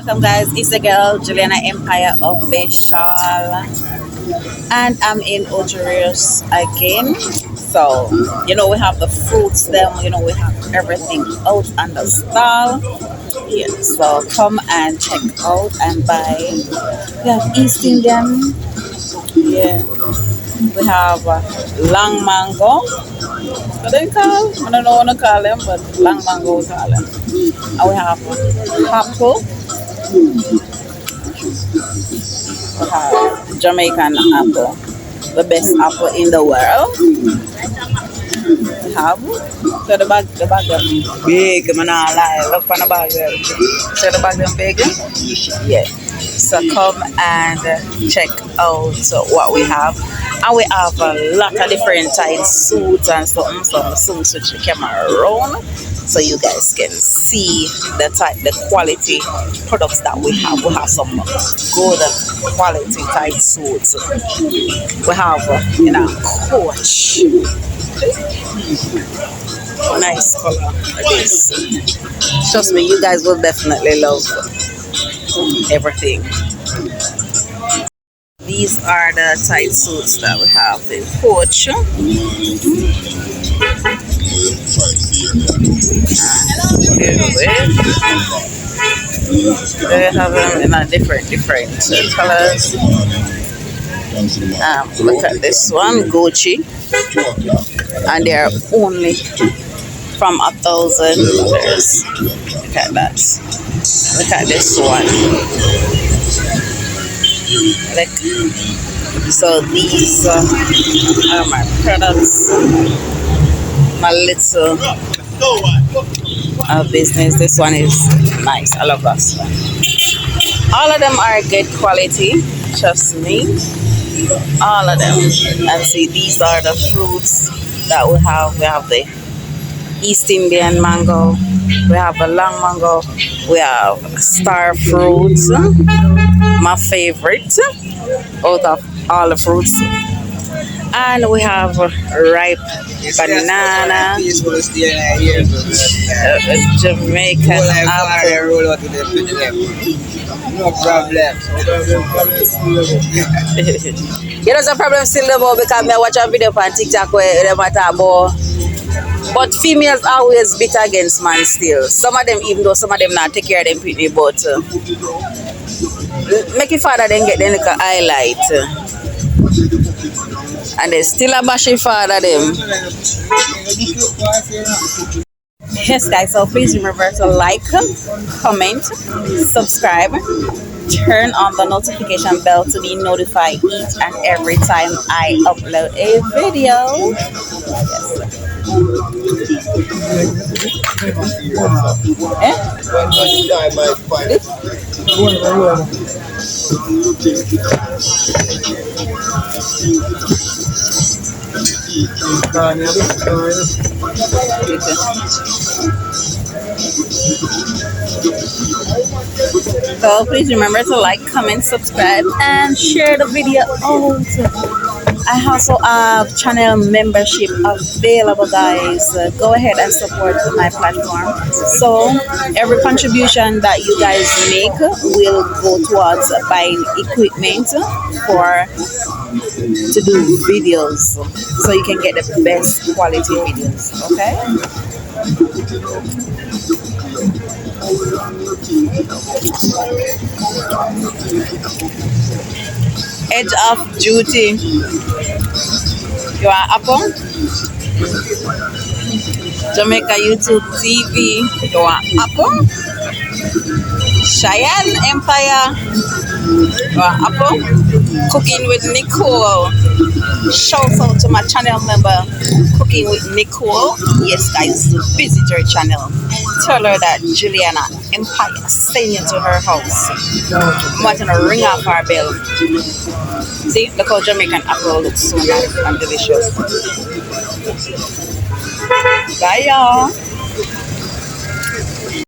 Welcome guys, it's the girl Juliana Empire Official, and I'm in Ojarius again. So we have the fruits them, we have everything out on the stall. Yeah, so come and check out and buy. We have East Indian. Yeah, we have long mango. What do you call? I don't know what to call them, but long mango we call them. And we have apple. We have Jamaican apple, the best apple in the world. We have so the bag them big. I'm not lie. Look on the bag them. So the bag them big. Yeah. So come and check out what we have. And we have a lot of different types suits and something. Some soon switch the camera around so you guys can see the quality products that we have. We have some good quality tight suits. We have coach. Nice color like this. Trust me, you guys will definitely love everything. These are the tight suits that we have in coach. They have them in a different colors. Look at this one, Gucci, and they're only from $1,000. Look at that. Look at this one. Look. So these are my products. My little business. This one is nice. I love that one. All of them are good quality. Trust me. All of them. And see, these are the fruits that we have. We have the East Indian mango. We have a long mango. We have star fruits. My favorite out of all the fruits. And we have ripe banana, Jamaican apple. No problem. You know, the problem still about because I watch a video on TikTok where they matter about. But females always beat against man still. Some of them, even though some of them not take care of them pretty, but make it father then get them like a highlight. And they still a bashing father them. Yes guys, so please remember to like, comment, subscribe, turn on the notification bell to be notified each and every time I upload a video. So please remember to like, comment, subscribe, and share the video out. I also have channel membership available, guys. Go ahead and support my platform. So every contribution that you guys make will go towards buying equipment to do videos, so you can get the best quality videos. Okay. Edge of duty. You are apple. Jamaica YouTube TV. You are apple. Cheyenne Empire. You are apple. Cooking with Nicole. Shout out to my channel member, Cooking with Nicole. Yes, guys, visit her channel. Tell her that Juliana Empire send you to her house. I'm going to ring off her bell. See, look how Jamaican apple looks so nice and delicious. Bye, y'all.